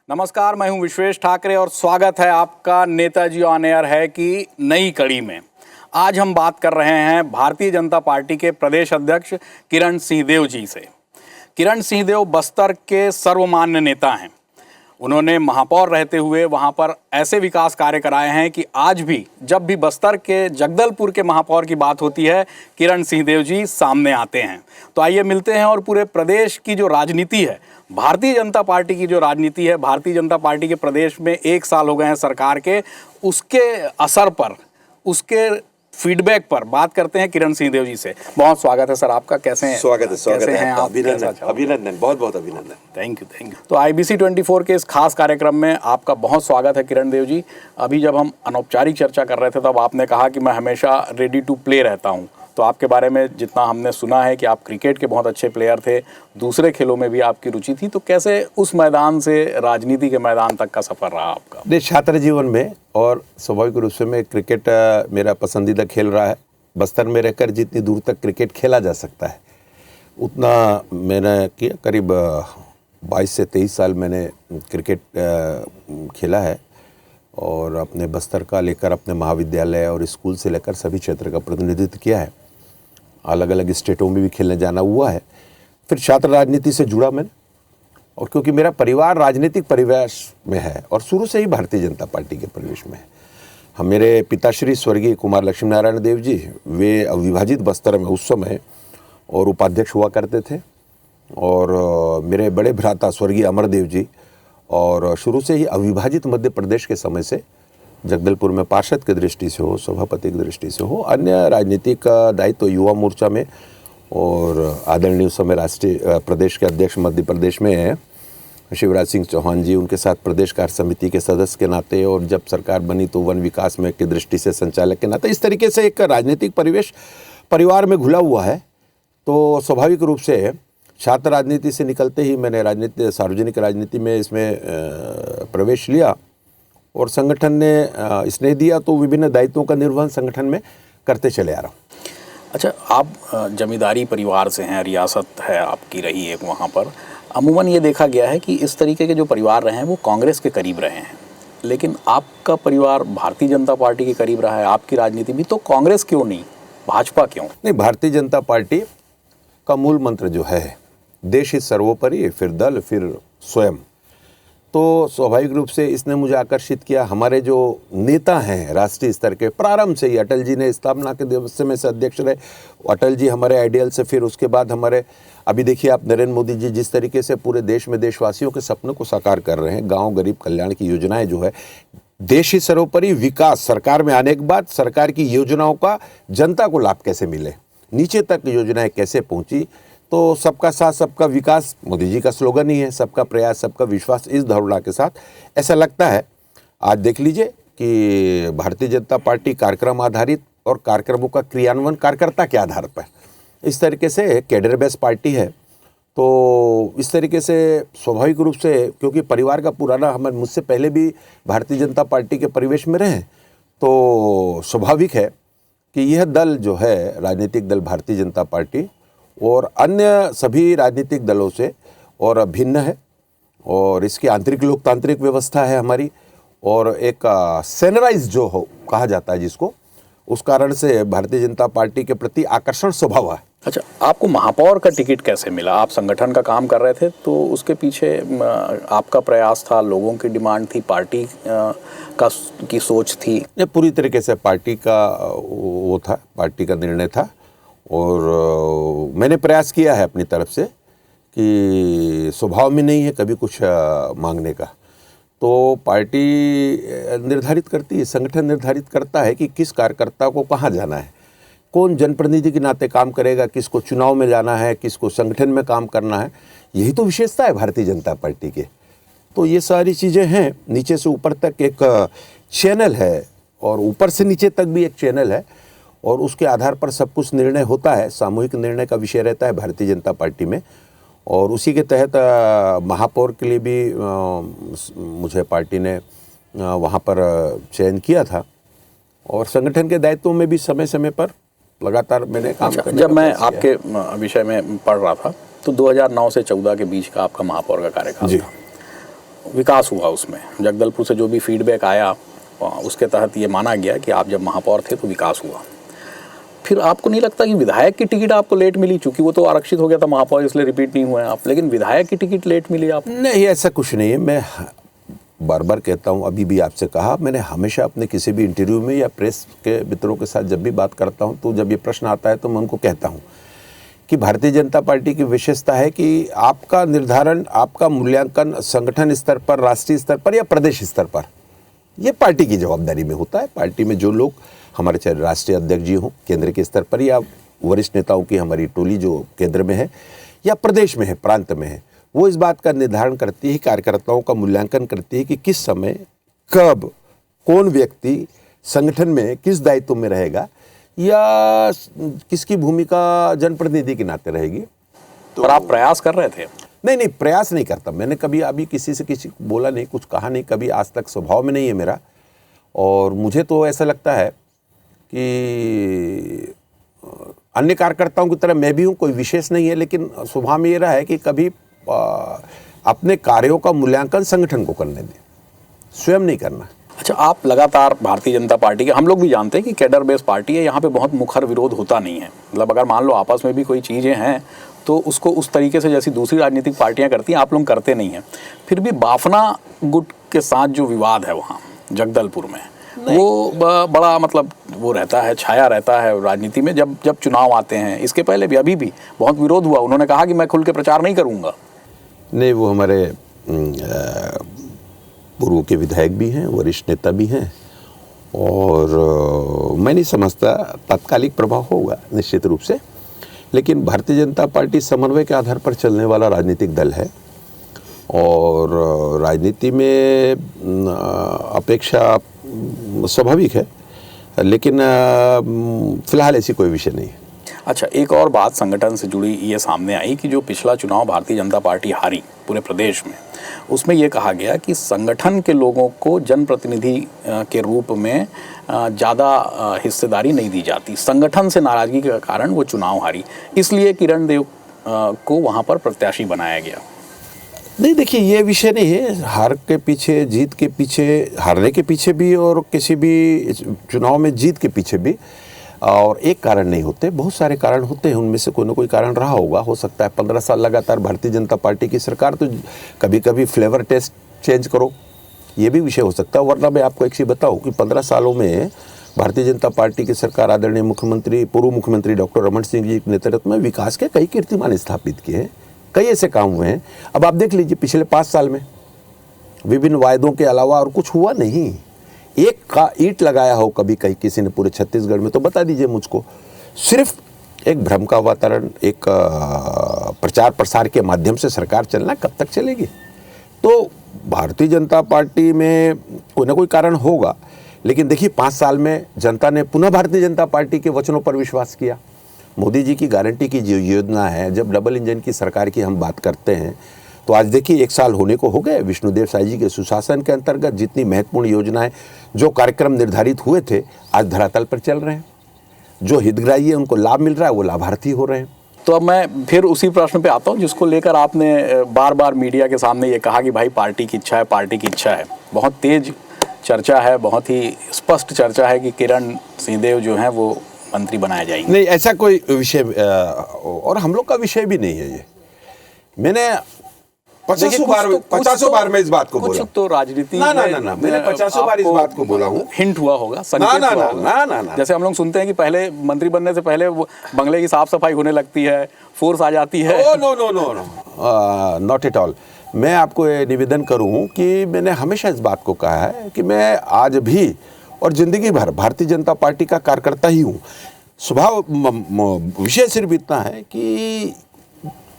नमस्कार, मैं हूं विश्वेश ठाकरे और स्वागत है आपका नेताजी ऑन एयर है की नई कड़ी में। आज हम बात कर रहे हैं भारतीय जनता पार्टी के प्रदेश अध्यक्ष किरण सिंहदेव जी से। किरण सिंहदेव बस्तर के सर्वमान्य नेता हैं। उन्होंने महापौर रहते हुए वहां पर ऐसे विकास कार्य कराए हैं कि आज भी जब भी बस्तर के जगदलपुर के महापौर की बात होती है, किरण सिंहदेव जी सामने आते हैं। तो आइए मिलते हैं और पूरे प्रदेश की जो राजनीति है, भारतीय जनता पार्टी की जो राजनीति है, भारतीय जनता पार्टी के प्रदेश में 1 साल हो गए हैं सरकार के, उसके असर पर, उसके फीडबैक पर बात करते हैं किरण सिंहदेव जी से। बहुत स्वागत है सर आपका। कैसे हैं? स्वागत है आप? अभिनंदन, बहुत बहुत अभिनंदन। Thank you. तो IBC 24 के इस खास कार्यक्रम में आपका बहुत स्वागत है किरण देव जी। अभी जब हम अनौपचारिक चर्चा कर रहे थे तब आपने कहा कि मैं हमेशा रेडी टू प्ले रहता हूं। तो आपके बारे में जितना हमने सुना है कि आप क्रिकेट के बहुत अच्छे प्लेयर थे, दूसरे खेलों में भी आपकी रुचि थी। तो कैसे उस मैदान से राजनीति के मैदान तक का सफ़र रहा आपका? नहीं, छात्र जीवन में और स्वाभाविक रूप से मैं क्रिकेट मेरा पसंदीदा खेल रहा है। बस्तर में रहकर जितनी दूर तक क्रिकेट खेला जा सकता है उतना मैंने किया। करीब 22 से 23 साल मैंने क्रिकेट खेला है और अपने बस्तर का लेकर अपने महाविद्यालय और स्कूल से लेकर सभी क्षेत्र का प्रतिनिधित्व किया है। अलग अलग स्टेटों में भी खेलने जाना हुआ है। फिर छात्र राजनीति से जुड़ा मैंने, और क्योंकि मेरा परिवार राजनीतिक परिवेश में है और शुरू से ही भारतीय जनता पार्टी के परिवेश में है। हम मेरे पिताश्री स्वर्गीय कुमार लक्ष्मी नारायण देव जी, वे अविभाजित बस्तर में उस समय और उपाध्यक्ष हुआ करते थे, और मेरे बड़े भ्राता स्वर्गीय अमरदेव जी, और शुरू से ही अविभाजित मध्य प्रदेश के समय से जगदलपुर में पार्षद की दृष्टि से हो, सभापति की दृष्टि से हो, अन्य राजनीतिक दायित्व युवा मोर्चा में, और आदरणीय उस समय राष्ट्रीय प्रदेश के अध्यक्ष मध्य प्रदेश में हैं शिवराज सिंह चौहान जी, उनके साथ प्रदेश कार्य समिति के सदस्य के नाते, और जब सरकार बनी तो वन विकास में की दृष्टि से संचालक के नाते, इस तरीके से एक राजनीतिक परिवेश परिवार में घुला हुआ है। तो स्वाभाविक रूप से छात्र राजनीति से निकलते ही मैंने राजनीति, सार्वजनिक राजनीति में इसमें प्रवेश लिया, और संगठन ने स्नेह दिया तो विभिन्न दायित्वों का निर्वहन संगठन में करते चले आ रहा हूँ। अच्छा, आप जमींदारी परिवार से हैं, रियासत है आपकी रही है वहाँ पर। अमूमन ये देखा गया है कि इस तरीके के जो परिवार रहे हैं वो कांग्रेस के करीब रहे हैं, लेकिन आपका परिवार भारतीय जनता पार्टी के करीब रहा है। आपकी राजनीति भी, तो कांग्रेस क्यों नहीं, भाजपा क्यों नहीं? भारतीय जनता पार्टी का मूल मंत्र जो है, देश ही सर्वोपरि, फिर दल, फिर स्वयं। तो स्वाभाविक रूप से इसने मुझे आकर्षित किया। हमारे जो नेता हैं राष्ट्रीय स्तर के, प्रारंभ से ही अटल जी ने स्थापना के दिवस में से अध्यक्ष रहे, अटल जी हमारे आइडियल से, फिर उसके बाद हमारे अभी देखिए आप नरेंद्र मोदी जी जिस तरीके से पूरे देश में देशवासियों के सपनों को साकार कर रहे हैं। गांव गरीब कल्याण की योजनाएं जो है, देश ही सर्वोपरि, विकास, सरकार में आने के बाद सरकार की योजनाओं का जनता को लाभ कैसे मिले, नीचे तक योजनाएं कैसे पहुंची। तो सबका साथ सबका विकास मोदी जी का स्लोगन ही है, सबका प्रयास सबका विश्वास। इस धारणा के साथ ऐसा लगता है, आज देख लीजिए कि भारतीय जनता पार्टी कार्यक्रम आधारित और कार्यक्रमों का क्रियान्वयन कार्यकर्ता के आधार पर, इस तरीके से कैडर बेस्ड पार्टी है। तो इस तरीके से स्वाभाविक रूप से, क्योंकि परिवार का पुराना, हम मुझसे पहले भी भारतीय जनता पार्टी के परिवेश में रहे, तो स्वाभाविक है कि यह दल जो है, राजनीतिक दल भारतीय जनता पार्टी और अन्य सभी राजनीतिक दलों से और भिन्न है, और इसकी आंतरिक लोकतांत्रिक व्यवस्था है हमारी, और एक सेनराइज जो हो कहा जाता है जिसको, उस कारण से भारतीय जनता पार्टी के प्रति आकर्षण स्वभाव है। अच्छा, आपको महापौर का टिकट कैसे मिला? आप संगठन का काम कर रहे थे, तो उसके पीछे आपका प्रयास था, लोगों की डिमांड थी, पार्टी की सोच थी? ये पूरी तरीके से पार्टी का वो था, पार्टी का निर्णय था, और मैंने प्रयास किया है अपनी तरफ से कि स्वभाव में नहीं है कभी कुछ मांगने का। तो पार्टी निर्धारित करती है, संगठन निर्धारित करता है कि किस कार्यकर्ता को कहाँ जाना है, कौन जनप्रतिनिधि के नाते काम करेगा, किसको चुनाव में जाना है, किसको संगठन में काम करना है। यही तो विशेषता है भारतीय जनता पार्टी के। तो ये सारी चीज़ें हैं, नीचे से ऊपर तक एक चैनल है, और ऊपर से नीचे तक भी एक चैनल है, और उसके आधार पर सब कुछ निर्णय होता है। सामूहिक निर्णय का विषय रहता है भारतीय जनता पार्टी में, और उसी के तहत महापौर के लिए भी मुझे पार्टी ने वहाँ पर चयन किया था, और संगठन के दायित्वों में भी समय समय पर लगातार मैंने काम किया। जब मैं आपके विषय में पढ़ रहा था तो 2009 से 14 के बीच का आपका महापौर का कार्यकाल था। विकास हुआ उसमें, जगदलपुर से जो भी फीडबैक आया उसके तहत ये माना गया कि आप जब महापौर थे तो विकास हुआ। फिर आपको नहीं लगता कि विधायक की टिकट आपको लेट मिली, चूंकि वो तो आरक्षित हो गया था महापौर इसलिए रिपीट नहीं हुए आप, लेकिन विधायक की टिकट लेट मिली आप? नहीं, ऐसा कुछ नहीं है। मैं बार बार कहता हूँ, अभी भी आपसे कहा, मैंने हमेशा अपने किसी भी इंटरव्यू में या प्रेस के मित्रों के साथ जब भी बात करता हूँ तो जब ये प्रश्न आता है तो मैं उनको कहता हूँ कि भारतीय जनता पार्टी की विशेषता है कि आपका निर्धारण, आपका मूल्यांकन संगठन स्तर पर, राष्ट्रीय स्तर पर या प्रदेश स्तर पर, ये पार्टी की जवाबदारी में होता है। पार्टी में जो लोग हमारे, चाहे राष्ट्रीय अध्यक्ष जी हों केंद्र के स्तर पर, या वरिष्ठ नेताओं की हमारी टोली जो केंद्र में है या प्रदेश में है, प्रांत में है, वो इस बात का निर्धारण करती है, कार्यकर्ताओं का मूल्यांकन करती है कि किस समय, कब, कौन व्यक्ति संगठन में किस दायित्व में रहेगा या किसकी भूमिका जनप्रतिनिधि के नाते रहेगी। पर आप प्रयास कर रहे थे? नहीं, प्रयास नहीं करता मैंने कभी, अभी किसी से किसी को बोला नहीं, कुछ कहा नहीं कभी आज तक, स्वभाव में नहीं है मेरा। और मुझे तो ऐसा लगता है कि अन्य कार्यकर्ताओं की तरह मैं भी हूँ, कोई विशेष नहीं है, लेकिन स्वभाव में ये रहा है कि कभी अपने कार्यों का मूल्यांकन संगठन को करने दें, स्वयं नहीं करना। अच्छा, आप लगातार भारतीय जनता पार्टी के, हम लोग भी जानते हैं कि कैडर बेस पार्टी है, यहाँ पे बहुत मुखर विरोध होता नहीं है। मतलब अगर मान लो आपस में भी कोई चीज़ें हैं तो उसको उस तरीके से जैसी दूसरी राजनीतिक पार्टियां करती हैं आप लोग करते नहीं हैं। फिर भी बाफना गुट के साथ जो विवाद है वहाँ जगदलपुर में, वो बड़ा मतलब वो रहता है, छाया रहता है राजनीति में जब जब चुनाव आते हैं। इसके पहले भी, अभी भी बहुत विरोध हुआ, उन्होंने कहा कि मैं खुल के प्रचार नहीं करूँगा। नहीं, वो हमारे पूर्व के विधायक भी हैं, वरिष्ठ नेता भी हैं, और मैं नहीं समझता तात्कालिक प्रभाव होगा निश्चित रूप से। लेकिन भारतीय जनता पार्टी समन्वय के आधार पर चलने वाला राजनीतिक दल है और राजनीति में अपेक्षा स्वाभाविक है, लेकिन फिलहाल ऐसी कोई विषय नहीं है। अच्छा, एक और बात संगठन से जुड़ी ये सामने आई कि जो पिछला चुनाव भारतीय जनता पार्टी हारी पूरे प्रदेश में, उसमें ये कहा गया कि संगठन के लोगों को जनप्रतिनिधि के रूप में ज़्यादा हिस्सेदारी नहीं दी जाती। संगठन से नाराज़गी के कारण वो चुनाव हारी, इसलिए किरण देव को वहाँ पर प्रत्याशी बनाया गया। नहीं, देखिए, ये विषय नहीं है। हार के पीछे, जीत के पीछे, हारने के पीछे भी और किसी भी चुनाव में जीत के पीछे भी और एक कारण नहीं होते, बहुत सारे कारण होते हैं। उनमें से कोई ना कोई कारण रहा होगा। हो सकता है 15 साल लगातार भारतीय जनता पार्टी की सरकार, तो कभी कभी फ्लेवर टेस्ट चेंज करो, ये भी विषय हो सकता है। वरना मैं आपको एक चीज़ बताऊँ कि 15 सालों में भारतीय जनता पार्टी की सरकार आदरणीय मुख्यमंत्री, पूर्व मुख्यमंत्री डॉक्टर रमन सिंह जी के नेतृत्व में विकास के कई कीर्तिमान स्थापित किए हैं, कई ऐसे काम हुए हैं। अब आप देख लीजिए, पिछले 5 साल में विभिन्न वायदों के अलावा और कुछ हुआ नहीं। एक का ईंट लगाया हो कभी कहीं किसी ने पूरे छत्तीसगढ़ में, तो बता दीजिए मुझको। सिर्फ एक भ्रम का वातावरण, एक प्रचार प्रसार के माध्यम से सरकार चलना कब तक चलेगी? तो भारतीय जनता पार्टी में कोई ना कोई कारण होगा, लेकिन देखिए 5 साल में जनता ने पुनः भारतीय जनता पार्टी के वचनों पर विश्वास किया। मोदी जी की गारंटी की जो योजना है, जब डबल इंजन की सरकार की हम बात करते हैं, तो आज देखिए 1 साल होने को हो गए। विष्णुदेव साई जी के सुशासन के अंतर्गत जितनी महत्वपूर्ण योजनाएं, जो कार्यक्रम निर्धारित हुए थे, आज धरातल पर चल रहे हैं। जो हितग्राही है उनको लाभ मिल रहा है, वो लाभार्थी हो रहे हैं। तो अब मैं फिर उसी प्रश्न पे आता हूँ जिसको लेकर आपने बार बार मीडिया के सामने ये कहा कि भाई पार्टी की इच्छा है, पार्टी की इच्छा है। बहुत तेज चर्चा है, बहुत ही स्पष्ट चर्चा है कि किरण सिंहदेव जो हैं वो मंत्री बनाए जाएंगे। नहीं, ऐसा कोई विषय और हम लोग का विषय भी नहीं है ये। मैंने 50 बार मैं इस बात को बोला। कुछ तो राजनीति ना, मैंने 50 बार इस बात को बोला हूँ। हिंट हुआ होगा, संकेत हुआ होगा। ना। जैसे हम लोग सुनते हैं कि पहले मंत्री बनने से पहले वो बंगले की साफ सफाई होने लगती है, फोर्स आ जाती है। No, not at all. मैं आपको ये निवेदन करूँ कि मैंने हमेशा इस बात को कहा है कि मैं आज भी और जिंदगी भर भारतीय जनता पार्टी का कार्यकर्ता ही हूँ। स्वभाव विषय सिर्फ इतना है कि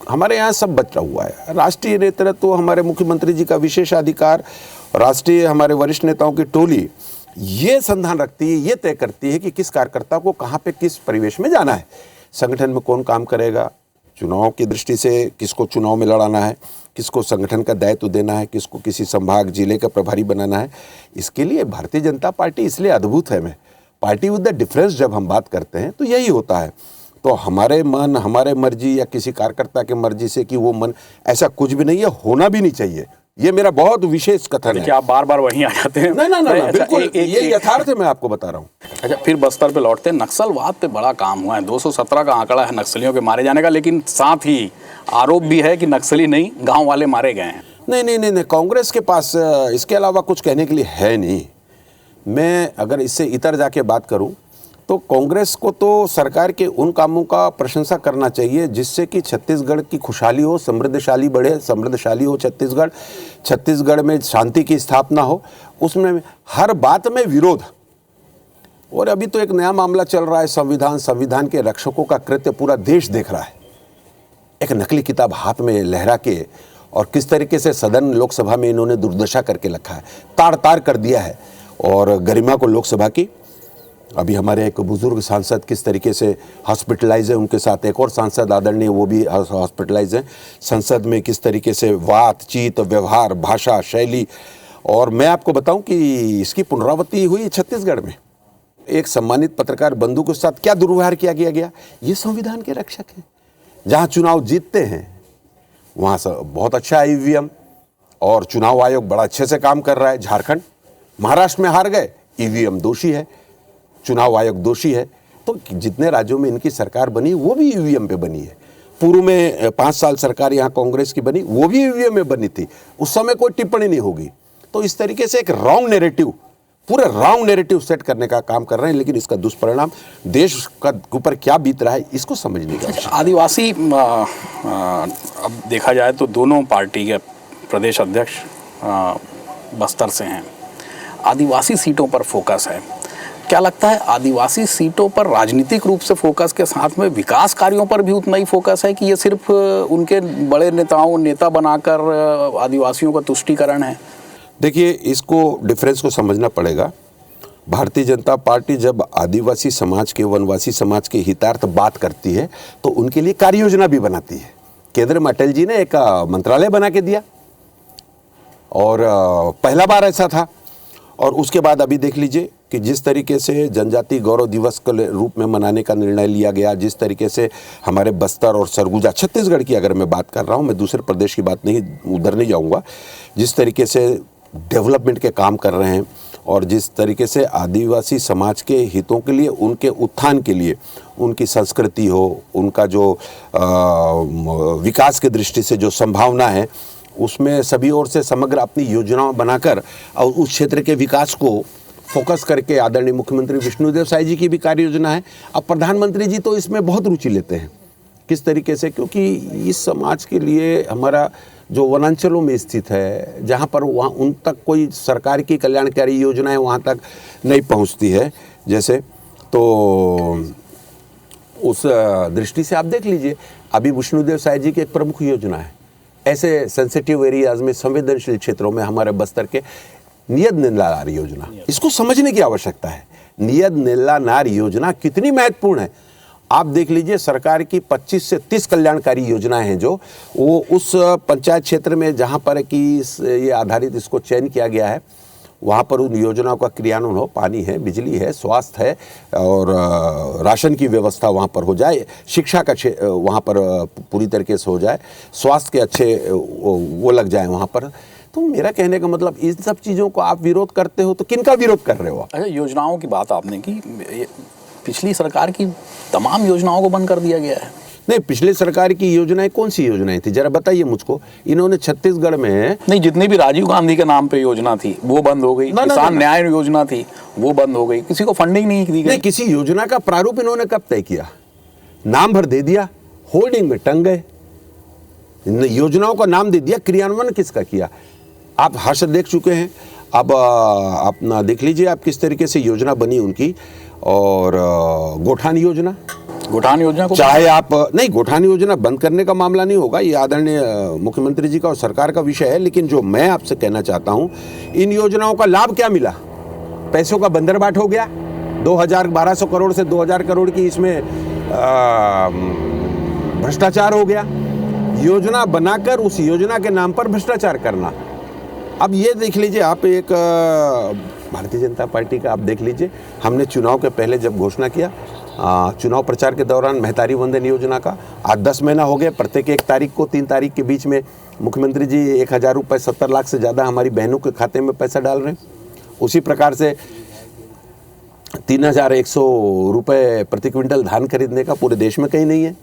हमारे यहाँ सब बचा हुआ है। राष्ट्रीय नेतृत्व, हमारे मुख्यमंत्री जी का विशेषाधिकार, राष्ट्रीय हमारे वरिष्ठ नेताओं की टोली ये संधान रखती है, ये तय करती है कि किस कार्यकर्ता को कहाँ पे किस परिवेश में जाना है, संगठन में कौन काम करेगा, चुनाव की दृष्टि से किसको चुनाव में लड़ाना है, किसको संगठन का दायित्व देना है, किसको किसी संभाग जिले का प्रभारी बनाना है। इसके लिए भारतीय जनता पार्टी इसलिए अद्भुत है। मैं पार्टी विद द डिफरेंस जब हम बात करते हैं तो यही होता है। तो हमारे मन, हमारे मर्जी या किसी कार्यकर्ता के मर्जी से कि वो मन, ऐसा कुछ भी नहीं है, होना भी नहीं चाहिए। ये मेरा बहुत विशेष कथन है। देखिए आप बार बार वहीं आ जाते हैं। नहीं, अच्छा, बिल्कुल ये एक- यथार्थ है, मैं आपको बता रहा हूँ। अच्छा, फिर बस्तर पे लौटते हैं। नक्सलवाद पे बड़ा काम हुआ है, 217 का आंकड़ा है नक्सलियों के मारे जाने का, लेकिन साथ ही आरोप भी है कि नक्सली नहीं, गांव वाले मारे गए हैं। नहीं, कांग्रेस के पास इसके अलावा कुछ कहने के लिए है नहीं। मैं अगर इससे इतर जाके बात करूं तो कांग्रेस को तो सरकार के उन कामों का प्रशंसा करना चाहिए जिससे कि छत्तीसगढ़ की खुशहाली हो, समृद्धशाली बढ़े, समृद्धशाली हो छत्तीसगढ़ में शांति की स्थापना हो। उसमें हर बात में विरोध। और अभी तो एक नया मामला चल रहा है, संविधान के रक्षकों का कृत्य पूरा देश देख रहा है। एक नकली किताब हाथ में लहरा के और किस तरीके से सदन लोकसभा में इन्होंने दुर्दशा करके रखा है, तार कर दिया है और गरिमा को लोकसभा की। अभी हमारे एक बुजुर्ग सांसद किस तरीके से हॉस्पिटलाइज है, उनके साथ एक और सांसद आदरणीय वो भी हॉस्पिटलाइज हैं। संसद में किस तरीके से बातचीत, व्यवहार, भाषा, शैली, और मैं आपको बताऊं कि इसकी पुनरावृत्ति हुई छत्तीसगढ़ में। एक सम्मानित पत्रकार बंधु के साथ क्या दुर्व्यवहार किया गया। ये संविधान के रक्षक हैं। जहाँ चुनाव जीतते हैं वहाँ से बहुत अच्छा ईवीएम, और चुनाव आयोग बड़ा अच्छे से काम कर रहा है। झारखंड, महाराष्ट्र में हार गए, ईवीएम दोषी है, चुनाव आयोग दोषी है। तो जितने राज्यों में इनकी सरकार बनी वो भी ईवीएम पे बनी है। पूर्व में 5 साल सरकार यहाँ कांग्रेस की बनी, वो भी ईवीएम में बनी थी, उस समय कोई टिप्पणी नहीं होगी। तो इस तरीके से एक रॉन्ग नेरेटिव, पूरे रॉन्ग नेरेटिव सेट करने का काम कर रहे हैं, लेकिन इसका दुष्परिणाम देश का ऊपर क्या बीत रहा है इसको समझने का। आदिवासी अब देखा जाए तो दोनों पार्टी के प्रदेश अध्यक्ष बस्तर से हैं। आदिवासी सीटों पर फोकस है। क्या लगता है आदिवासी सीटों पर राजनीतिक रूप से फोकस के साथ में विकास कार्यों पर भी उतना ही फोकस है कि ये सिर्फ उनके बड़े नेता बनाकर आदिवासियों का तुष्टीकरण है? देखिए, इसको डिफरेंस को समझना पड़ेगा। भारतीय जनता पार्टी जब आदिवासी समाज के, वनवासी समाज के हितार्थ बात करती है तो उनके लिए कार्य योजना भी बनाती है। केंद्र में अटल जी ने एक मंत्रालय बना के दिया और पहला बार ऐसा था। और उसके बाद अभी देख लीजिए कि जिस तरीके से जनजाति गौरव दिवस के रूप में मनाने का निर्णय लिया गया, जिस तरीके से हमारे बस्तर और सरगुजा, छत्तीसगढ़ की अगर मैं बात कर रहा हूँ, मैं दूसरे प्रदेश की बात नहीं, उधर नहीं जाऊँगा, जिस तरीके से डेवलपमेंट के काम कर रहे हैं और जिस तरीके से आदिवासी समाज के हितों के लिए, उनके उत्थान के लिए, उनकी संस्कृति हो, उनका जो विकास की दृष्टि से जो संभावना है, उसमें सभी ओर से समग्र अपनी योजनाएं बनाकर और उस क्षेत्र के विकास को फोकस करके आदरणीय मुख्यमंत्री विष्णुदेव साय जी की भी कार्य योजना है। अब प्रधानमंत्री जी तो इसमें बहुत रुचि लेते हैं। किस तरीके से, क्योंकि इस समाज के लिए हमारा जो वनांचलों में स्थित है, जहाँ पर वहाँ उन तक कोई सरकार की कल्याणकारी योजनाएं वहाँ तक नहीं पहुँचती है जैसे, तो उस दृष्टि से आप देख लीजिए, अभी विष्णुदेव साय जी की एक प्रमुख योजना है, ऐसे सेंसिटिव एरियाज में, संवेदनशील क्षेत्रों में हमारे बस्तर के नियत नीला नार योजना, इसको समझने की आवश्यकता है। नियत नीला नार योजना कितनी महत्वपूर्ण है आप देख लीजिए। सरकार की 25 से 30 कल्याणकारी योजनाएं हैं जो वो उस पंचायत क्षेत्र में जहां पर कि ये आधारित इसको चयन किया गया है, वहाँ पर उन योजनाओं का क्रियान्वयन हो, पानी है, बिजली है, स्वास्थ्य है और राशन की व्यवस्था वहाँ पर हो जाए, शिक्षा का वहाँ पर पूरी तरीके से हो जाए, स्वास्थ्य के अच्छे वो लग जाए वहाँ पर। तो मेरा कहने का मतलब, इन सब चीज़ों को आप विरोध करते हो तो किनका विरोध कर रहे हो? अच्छा, योजनाओं की बात आपने की, पिछली सरकार की तमाम योजनाओं को बंद कर दिया गया है। नहीं, पिछले सरकार की योजनाएं कौन सी योजनाएं थी, जरा बताइए मुझको। इन्होंने छत्तीसगढ़ में नहीं, जितनी भी राजीव गांधी के नाम पे योजना थी वो बंद हो गई, किसान न्याय योजना थी वो बंद हो गई, किसी को फंडिंग नहीं दी गई। नहीं, किसी योजना का प्रारूप इन्होंने कब तय किया? नाम भर दे दिया, होल्डिंग में टंग गए, योजनाओं का नाम दे दिया, क्रियान्वयन किसका किया? आप हर्ष देख चुके हैं। अब अपना देख लीजिए आप किस तरीके से योजना बनी उनकी। और गोठान योजना को चाहे आप नहीं, गोठान योजना बंद करने का मामला नहीं होगा, ये आदरणीय मुख्यमंत्री जी का और सरकार का विषय है। लेकिन जो मैं आपसे कहना चाहता हूं, इन योजनाओं का लाभ क्या मिला? पैसों का बंदरबाट हो गया, 1200 करोड़ से 2000 करोड़ की इसमें भ्रष्टाचार हो गया। योजना बनाकर उस योजना के नाम पर भ्रष्टाचार करना। अब ये देख लीजिए आप, एक भारतीय जनता पार्टी का आप देख लीजिए, हमने चुनाव के पहले जब घोषणा किया, चुनाव प्रचार के दौरान महतारी वंदन योजना का, आज 10 महीना हो गए, प्रत्येक 1 तारीख को 3 तारीख के बीच में मुख्यमंत्री जी 1000 रुपये 70 लाख से ज़्यादा हमारी बहनों के खाते में पैसा डाल रहे हैं। उसी प्रकार से 3100 रुपये प्रति क्विंटल धान खरीदने का पूरे देश में कहीं नहीं है,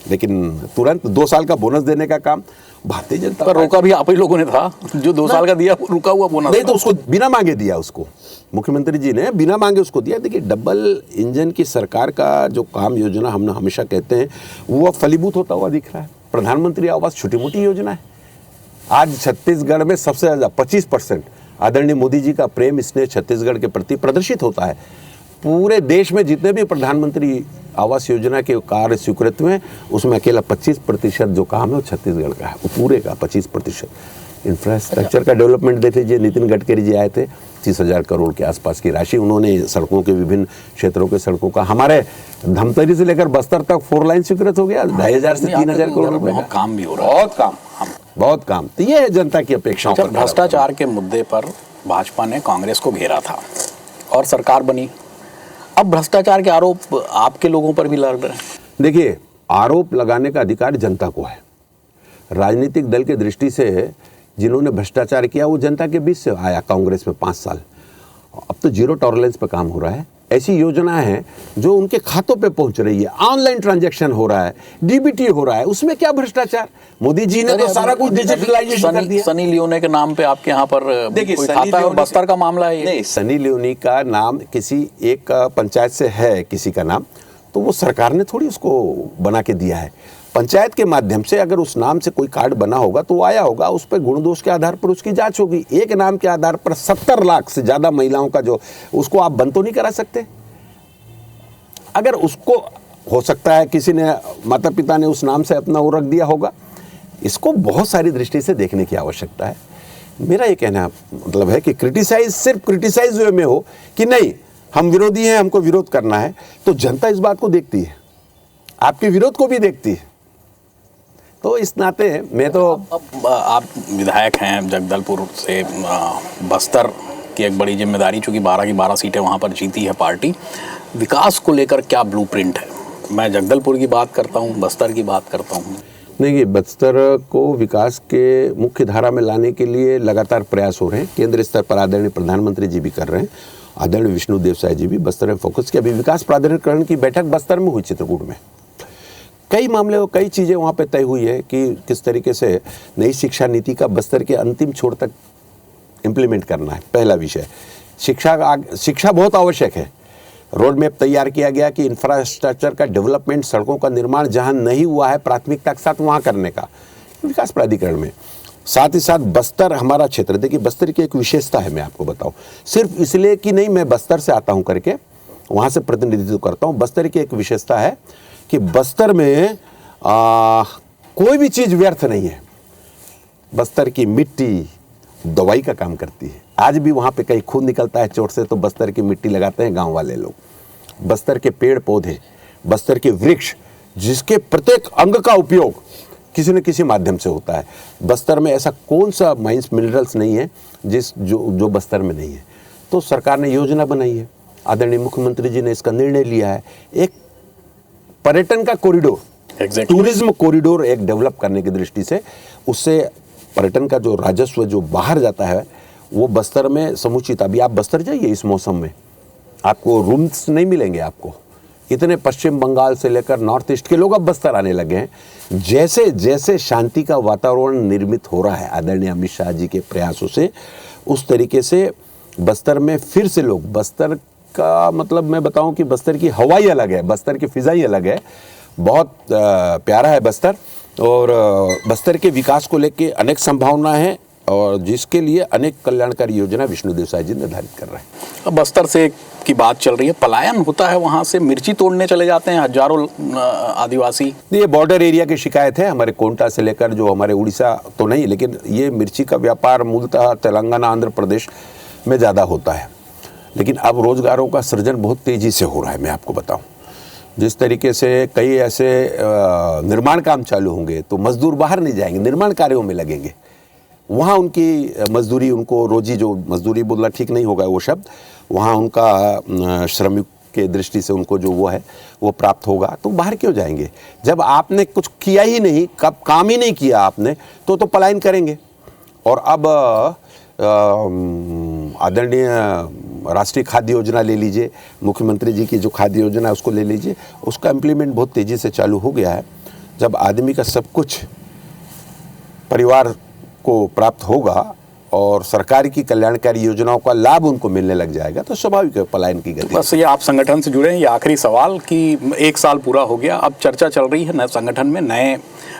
लेकिन तुरंत 2 साल का बोनस देने का काम भारतीय जनता पर रोका भी आप ही लोगों ने था, जो 2 साल का दिया रुका हुआ बोनस नहीं, तो उसको बिना मांगे दिया, उसको मुख्यमंत्री जी ने बिना मांगे उसको दिया। देखिए, डबल इंजन की सरकार का जो काम योजना हम हमेशा कहते हैं वो अब फलीभूत होता हुआ दिख रहा है। प्रधानमंत्री आवास छोटी मोटी योजना है। आज छत्तीसगढ़ में सबसे ज़्यादा 25% आदरणीय मोदी जी का प्रेम स्नेह छत्तीसगढ़ के प्रति प्रदर्शित होता है। पूरे देश में जितने भी प्रधानमंत्री आवास योजना के कार्य स्वीकृत हुए हैं उसमें अकेला 25% जो काम है वो छत्तीसगढ़ का है, वो पूरे का 25%। इंफ्रास्ट्रक्चर का डेवलपमेंट देख लीजिए, नितिन गडकरी जी आए थे, 30,000 करोड़ के आसपास की राशि उन्होंने सड़कों के विभिन्न क्षेत्रों के सड़कों का, हमारे धमतरी से लेकर बस्तर तक 4 लाइन स्वीकृत हो गया, 2,500 से 3,000 करोड़ रुपए का काम भी हो रहा है, बहुत काम। तो ये है जनता की अपेक्षाओं पर। भ्रष्टाचार के मुद्दे पर भाजपा ने कांग्रेस को घेरा था और सरकार बनी, अब भ्रष्टाचार के आरोप आपके लोगों पर भी लग रहे हैं। देखिए, आरोप लगाने का अधिकार जनता को है। राजनीतिक दल की दृष्टि से जिन्होंने भ्रष्टाचार किया वो जनता के बीच से आया। कांग्रेस में 5 साल, अब तो 0 टॉलरेंस पे काम हो रहा है। ऐसी योजना है जो उनके खातों पे पहुंच रही है, ऑनलाइन ट्रांजैक्शन हो रहा है, डीबीटी हो रहा है, उसमें क्या भ्रष्टाचार? मोदी जी ने तो सारा कुछ डिजिटलाइजेशन कर दिया। सनी लियोनी के नाम पे आपके यहाँ पर देखिए, कोई खाता है और बस्तर का मामला है ये? नहीं, सनी लियोनी का नाम किसी एक पंचायत से है, किसी का नाम, तो वो सरकार ने थोड़ी उसको बना के दिया है। पंचायत के माध्यम से अगर उस नाम से कोई कार्ड बना होगा तो वो आया होगा, उस पर गुण दोष के आधार पर उसकी जांच होगी। एक नाम के आधार पर 70 लाख से ज़्यादा महिलाओं का जो, उसको आप बंद तो नहीं करा सकते। अगर उसको हो सकता है किसी ने, माता पिता ने उस नाम से अपना वो रख दिया होगा, इसको बहुत सारी दृष्टि से देखने की आवश्यकता है। मेरा ये कहना मतलब है कि क्रिटिसाइज सिर्फ क्रिटिसाइज वे में हो कि नहीं हम विरोधी हैं, हमको विरोध करना है, तो जनता इस बात को देखती है, आपके विरोध को भी देखती है। तो इस नाते मैं तो अब आप विधायक हैं जगदलपुर से, बस्तर की एक बड़ी जिम्मेदारी, चूंकि 12 की 12 सीटें वहाँ पर जीती है पार्टी, विकास को लेकर क्या ब्लूप्रिंट है? मैं जगदलपुर की बात करता हूँ, बस्तर की बात करता हूँ। नहीं, बस्तर को विकास के मुख्य धारा में लाने के लिए लगातार प्रयास हो रहे हैं। केंद्र स्तर पर आदरणीय प्रधानमंत्री जी भी कर रहे हैं, आदरणीय विष्णुदेव साय जी भी बस्तर में फोकस किया। अभी विकास प्राधिकरण की बैठक बस्तर में हुई, चित्रकूट में। कई मामले और कई चीज़ें वहाँ पे तय हुई है कि किस तरीके से नई शिक्षा नीति का बस्तर के अंतिम छोर तक इम्प्लीमेंट करना है। पहला विषय शिक्षा बहुत आवश्यक है। रोड मैप तैयार किया गया कि इंफ्रास्ट्रक्चर का डेवलपमेंट, सड़कों का निर्माण जहाँ नहीं हुआ है प्राथमिकता के साथ वहाँ करने का विकास प्राधिकरण में। साथ ही साथ बस्तर हमारा क्षेत्र, देखिए बस्तर की एक विशेषता है, मैं आपको बताऊं, सिर्फ इसलिए कि नहीं मैं बस्तर से आता हूं करके वहाँ से प्रतिनिधित्व करता हूं। बस्तर की एक विशेषता है कि बस्तर में कोई भी चीज़ व्यर्थ नहीं है। बस्तर की मिट्टी दवाई का काम करती है। आज भी वहाँ पे कहीं खून निकलता है चोट से तो बस्तर की मिट्टी लगाते हैं गांव वाले लोग। बस्तर के पेड़ पौधे, बस्तर के वृक्ष, जिसके प्रत्येक अंग का उपयोग किसी न किसी माध्यम से होता है। बस्तर में ऐसा कौन सा माइंस मिनरल्स नहीं है जो बस्तर में नहीं है। तो सरकार ने योजना बनाई है, आदरणीय मुख्यमंत्री जी ने इसका निर्णय लिया है, एक पर्यटन का कॉरिडोर, टूरिज्म कॉरिडोर एक डेवलप करने की दृष्टि से। उससे पर्यटन का जो राजस्व जो बाहर जाता है वो बस्तर में समुचित। अभी आप बस्तर जाइए इस मौसम में, आपको रूम्स नहीं मिलेंगे। आपको इतने पश्चिम बंगाल से लेकर नॉर्थ ईस्ट के लोग अब बस्तर आने लगे हैं। जैसे जैसे शांति का वातावरण निर्मित हो रहा है आदरणीय अमित शाह जी के प्रयासों से, उस तरीके से बस्तर में फिर से लोग, बस्तर का मतलब मैं बताऊं कि बस्तर की हवाई अलग है, बस्तर की फिजाई अलग है। बहुत प्यारा है बस्तर, और बस्तर के विकास को लेकर अनेक संभावना है और जिसके लिए अनेक कल्याणकारी योजना विष्णुदेव साय जी निर्धारित कर रहे हैं। अब बस्तर से की बात चल रही है, पलायन होता है वहाँ से, मिर्ची तोड़ने चले जाते हैं हजारों आदिवासी। ये बॉर्डर एरिया की शिकायत है, हमारे कोंटा से लेकर जो हमारे उड़ीसा तो नहीं, लेकिन ये मिर्ची का व्यापार मूलतः तेलंगाना आंध्र प्रदेश में ज़्यादा होता है। लेकिन अब रोजगारों का सृजन बहुत तेज़ी से हो रहा है। मैं आपको बताऊं, जिस तरीके से कई ऐसे निर्माण काम चालू होंगे तो मजदूर बाहर नहीं जाएंगे, निर्माण कार्यों में लगेंगे। वहाँ उनकी मजदूरी, उनको रोजी, जो मजदूरी बोलना ठीक नहीं होगा वो शब्द, वहाँ उनका श्रमिक के दृष्टि से उनको जो वो है वो प्राप्त होगा। तो बाहर क्यों जाएंगे? जब आपने कुछ किया ही नहीं, कब काम ही नहीं किया आपने, तो पलायन करेंगे। और अब आदरणीय राष्ट्रीय खाद्य योजना ले लीजिए, मुख्यमंत्री जी की जो खाद्य योजना है उसको ले लीजिए, उसका इम्प्लीमेंट बहुत तेज़ी से चालू हो गया है। जब आदमी का सब कुछ परिवार को प्राप्त होगा और सरकार की कल्याणकारी योजनाओं का लाभ उनको मिलने लग जाएगा, तो स्वाभाविक है पलायन की गति। बस ये आप संगठन से जुड़े हैं, ये आखिरी सवाल कि 1 साल पूरा हो गया, अब चर्चा चल रही है नए संगठन में नए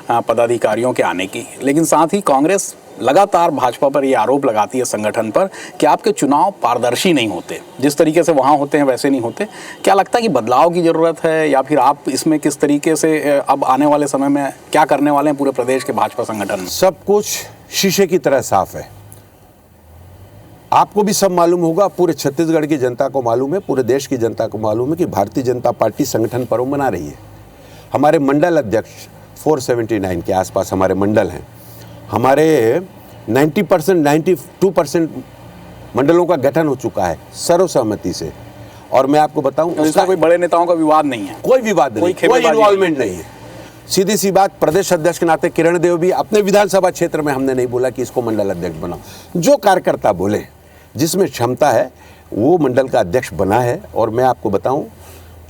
पदाधिकारियों के आने की, लेकिन साथ ही कांग्रेस लगातार भाजपा पर ये आरोप लगाती है संगठन पर कि आपके चुनाव पारदर्शी नहीं होते, जिस तरीके से वहाँ होते हैं वैसे नहीं होते। क्या लगता है कि बदलाव की ज़रूरत है, या फिर आप इसमें किस तरीके से अब आने वाले समय में क्या करने वाले हैं पूरे प्रदेश के भाजपा संगठन में? सब कुछ शीशे की तरह साफ है। आपको भी सब मालूम होगा, पूरे छत्तीसगढ़ की जनता को मालूम है, पूरे देश की जनता को मालूम है कि भारतीय जनता पार्टी संगठन पर्व मना रही है। हमारे मंडल अध्यक्ष 479 के आसपास हमारे मंडल हैं। हमारे 90%, 92% मंडलों का गठन हो चुका है सर्वसहमति से। और मैं आपको बताऊं, उसका कोई बड़े नेताओं का विवाद नहीं है, कोई विवाद नहीं, कोई इन्वॉल्वमेंट नहीं है। सीधी सी बात, प्रदेश अध्यक्ष के नाते किरण देव भी अपने विधानसभा क्षेत्र में हमने नहीं बोला कि इसको मंडल अध्यक्ष बनाओ। जो कार्यकर्ता बोले, जिसमें क्षमता है वो मंडल का अध्यक्ष बना है। और मैं आपको बताऊं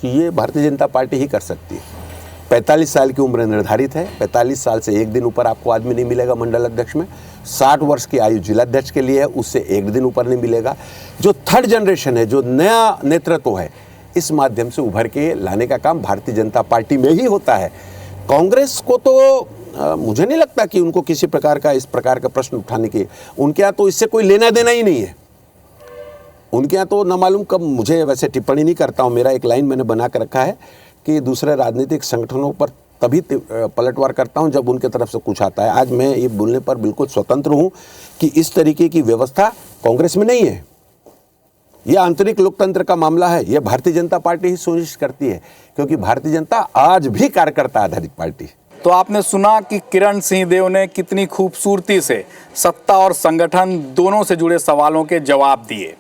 कि ये भारतीय जनता पार्टी ही कर सकती है। 45 साल की उम्र निर्धारित है, 45 साल से एक दिन ऊपर आपको आदमी नहीं मिलेगा मंडल अध्यक्ष में। 60 वर्ष की आयु जिलाध्यक्ष के लिए है, उससे एक दिन ऊपर नहीं मिलेगा। जो थर्ड जनरेशन है, जो नया नेतृत्व है, इस माध्यम से उभर के लाने का काम भारतीय जनता पार्टी में ही होता है। कांग्रेस को तो मुझे नहीं लगता कि उनको किसी प्रकार का इस प्रकार का प्रश्न उठाने की, उनके यहाँ तो इससे कोई लेना देना ही नहीं है। उनके यहाँ तो न मालूम कब, मुझे वैसे टिप्पणी नहीं करता हूँ, मेरा एक लाइन मैंने बना कर रखा है कि दूसरे राजनीतिक संगठनों पर तभी पलटवार करता हूं जब उनके तरफ से कुछ आता है। आज मैं ये बोलने पर बिल्कुल स्वतंत्र हूं कि इस तरीके की व्यवस्था कांग्रेस में नहीं है। यह आंतरिक लोकतंत्र का मामला है, यह भारतीय जनता पार्टी ही सुनिश्चित करती है, क्योंकि भारतीय जनता आज भी कार्यकर्ता आधारित पार्टी। तो आपने सुना कि किरण सिंह देव ने कितनी खूबसूरती से सत्ता और संगठन दोनों से जुड़े सवालों के जवाब दिए।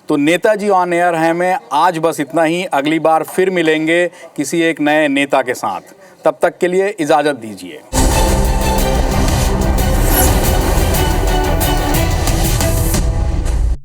तो नेताजी ऑन एयर है में आज बस इतना ही। अगली बार फिर मिलेंगे किसी एक नए नेता के साथ, तब तक के लिए इजाज़त दीजिए।